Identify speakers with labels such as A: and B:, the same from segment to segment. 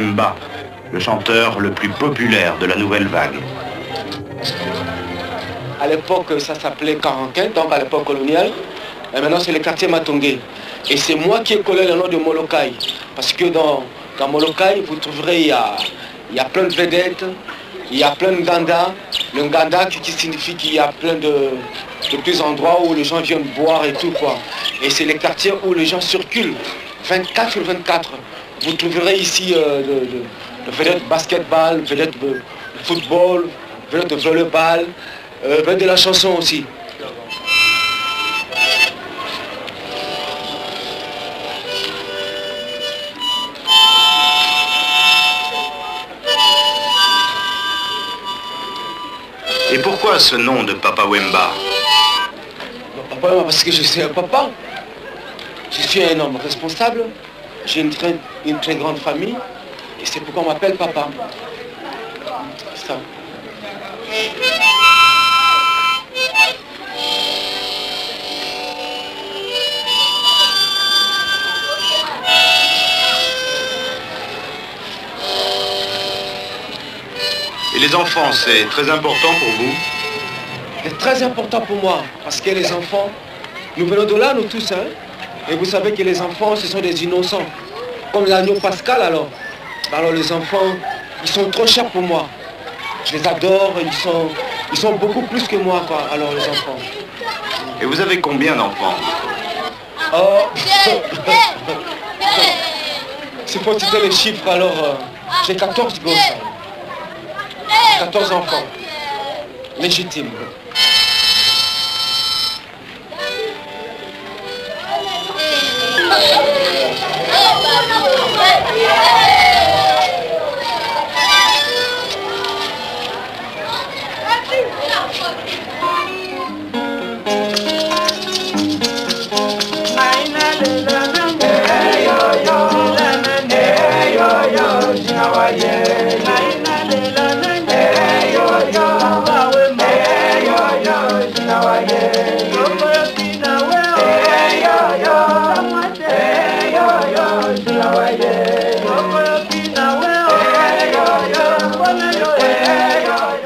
A: Wemba, le chanteur le plus populaire de la nouvelle vague.
B: À l'époque, ça s'appelait Karankin, donc à l'époque coloniale. Et maintenant, c'est le quartier Matongé. Et c'est moi qui ai collé le nom de Molokai. Parce que dans Molokai, vous trouverez, il y a plein de vedettes, il y a plein de Nganda. Le Nganda qui signifie qu'il y a plein de petits endroits où les gens viennent boire et tout, quoi. Et c'est les quartiers où les gens circulent, 24 sur 24. Vous trouverez ici de vedettes de basketball, vedettes de football, vedettes de volleyball, vedettes de la chanson aussi.
A: Et pourquoi ce nom de Papa Wemba?
B: Papa Wemba, parce que je suis un papa. Je suis un homme responsable. J'ai une très grande famille. Et c'est pourquoi on m'appelle papa. C'est ça.
A: Et les enfants, c'est très important pour vous?
B: C'est très important pour moi, parce que les enfants, nous venons de là, nous tous, hein. Et vous savez que les enfants, ce sont des innocents. Comme l'agneau Pascal, alors. Alors les enfants, ils sont trop chers pour moi. Je les adore, ils sont beaucoup plus que moi, quoi, alors les enfants.
A: Et vous avez combien d'enfants?
B: Oh, c'est pour citer les chiffres, alors j'ai 14 gosses. 14 enfants, légitimes.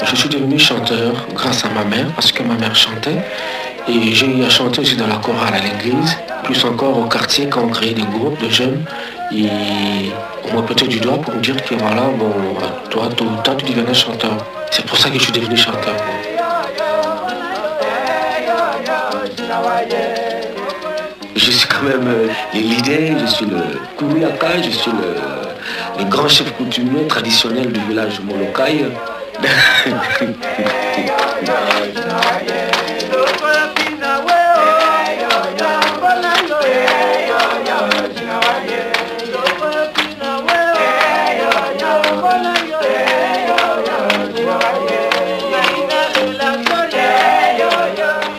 C: Je suis devenu chanteur grâce à ma mère, parce que ma mère chantait. Et j'ai eu à chanter aussi dans la chorale à l'église, plus encore au quartier quand on créait des groupes de jeunes. Et on m'a pointé du doigt pour me dire que voilà, bon, toi, tôt ou tard, tu deviendrais chanteur. C'est pour ça que je suis devenu chanteur. Je suis quand même le leader, je suis le Kouyaka, je suis le grand chef coutumier traditionnel du village Molokai.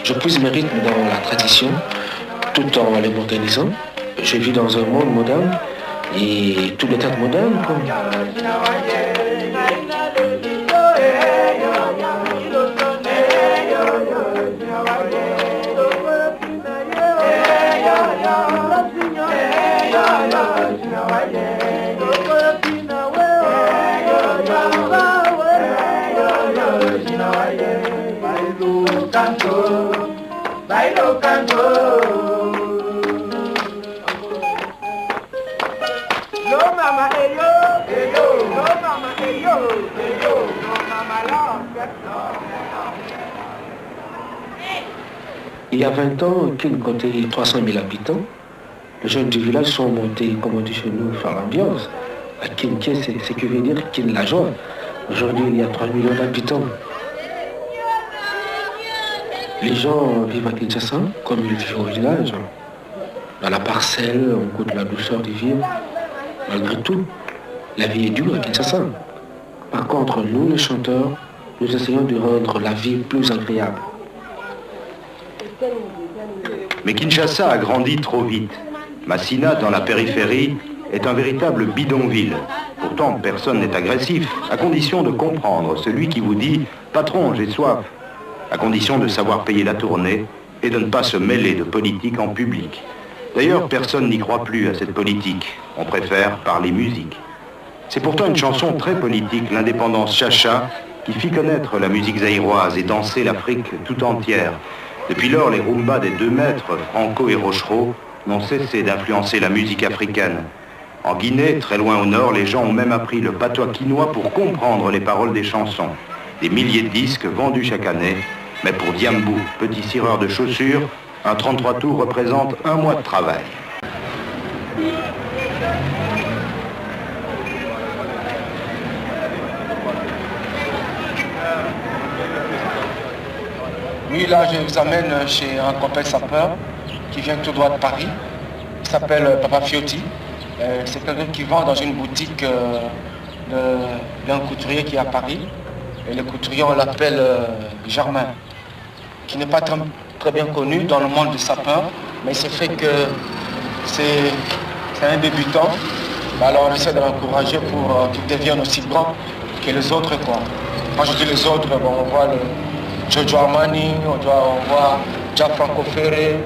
C: Je puise mes rythmes dans la tradition, tout en les modernisant. Je vis dans un monde moderne et tout doit être moderne, quoi. Il y a 20 ans, Kin comptait 300 000 habitants. Les jeunes du village sont montés, comme on dit chez nous, faire l'ambiance. À Kin, c'est que veut dire Kin la joie. Aujourd'hui, il y a 3 millions d'habitants. Les gens vivent à Kinshasa comme ils vivent au village. Dans la parcelle, on goûte la douceur du vivre. Malgré tout, la vie est dure à Kinshasa. Par contre, nous, les chanteurs, nous essayons de rendre la vie plus agréable.
A: Mais Kinshasa a grandi trop vite. Massina, dans la périphérie, est un véritable bidonville. Pourtant, personne n'est agressif, à condition de comprendre celui qui vous dit « Patron, j'ai soif », à condition de savoir payer la tournée et de ne pas se mêler de politique en public. D'ailleurs, personne n'y croit plus à cette politique. On préfère parler musique. C'est pourtant une chanson très politique, l'indépendance Chacha, qui fit connaître la musique zaïroise et danser l'Afrique tout entière. Depuis lors, les rumbas des 2 maîtres, Franco et Rochereau, n'ont cessé d'influencer la musique africaine. En Guinée, très loin au nord, les gens ont même appris le patois quinois pour comprendre les paroles des chansons. Des milliers de disques vendus chaque année, mais pour Diambou, petit cireur de chaussures, un 33 tours représente 1 mois de travail.
C: Oui, là, je vous amène chez un copain sapeur qui vient tout droit de Paris. Il s'appelle Papa Fiotti. C'est quelqu'un qui vend dans une boutique d'un couturier qui est à Paris. Et le couturier, on l'appelle Germain, qui n'est pas très bien connu dans le monde des sapeurs, mais il s'est fait que c'est un débutant. Alors on essaie de l'encourager pour qu'il devienne aussi grand que les autres, quoi. Quand je dis les autres, bon, on voit le Giorgio Armani, on voit Gianfranco Ferré,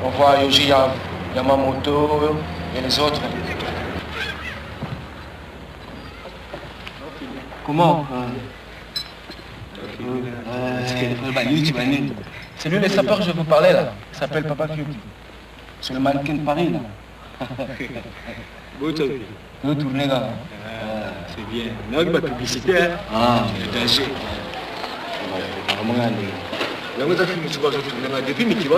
C: on voit Yoji Yamamoto et les autres. Comment c'est lui les sapeurs que je vous parlais là. Il s'appelle Papa Fiotti. C'est le mannequin de Paris là. Vous tournez là.
B: C'est bien. On a une publicité. Ah, danger. Depuis Mickey,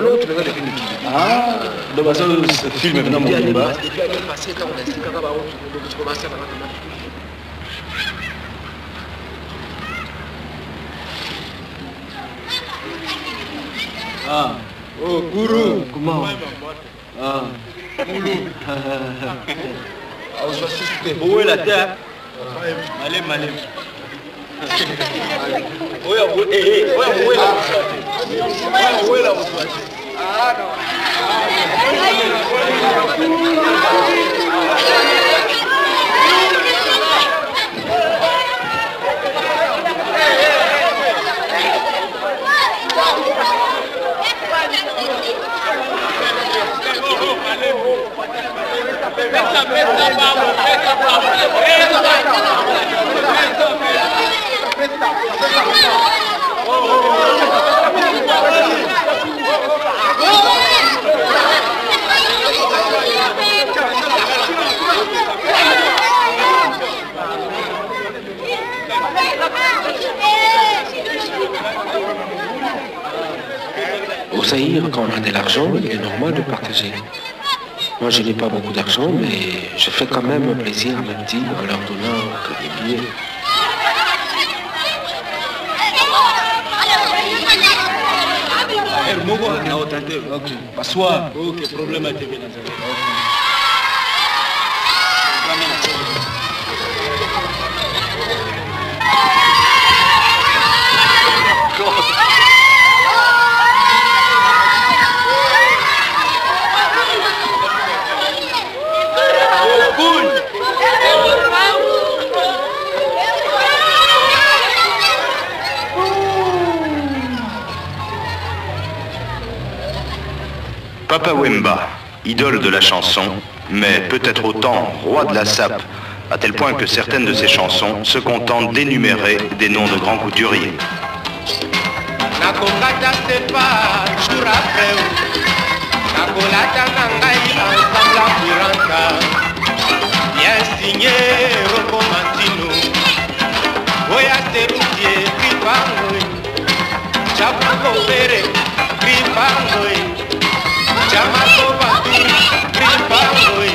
B: ah, donc ça, ce film est vraiment bon. Ah, oh, Gourou. Comment? Ah, Gourou. Où est la terre? Malem, malem. Où est la ah non.
C: Au Zaïre, quand on a de l'argent, il est normal de partager. Moi, je n'ai pas beaucoup d'argent, mais je fais quand même plaisir à mes petits en leur donnant des billets.
B: Ok, problème à TV.
A: Papa Wemba, idole de la chanson, mais peut-être autant roi de la sape, à tel point que certaines de ses chansons se contentent d'énumérer des noms de grands couturiers.
D: Chamaco Baturi, Gripangoi,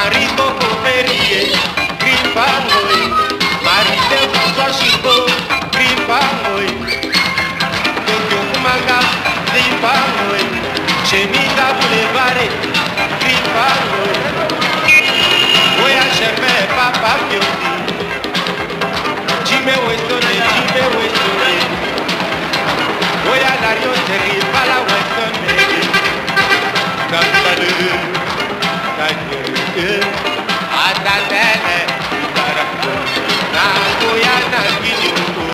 D: Enrico Coperie, Gripangoi, Marite François Chico, Gripangoi, Tokyo Kumanga, Gripangoi, Chenita Boulevard, Gripangoi, Oya Germain, Papa Fiotti, Jimé Westone, Oya Dario Terry, Palawa.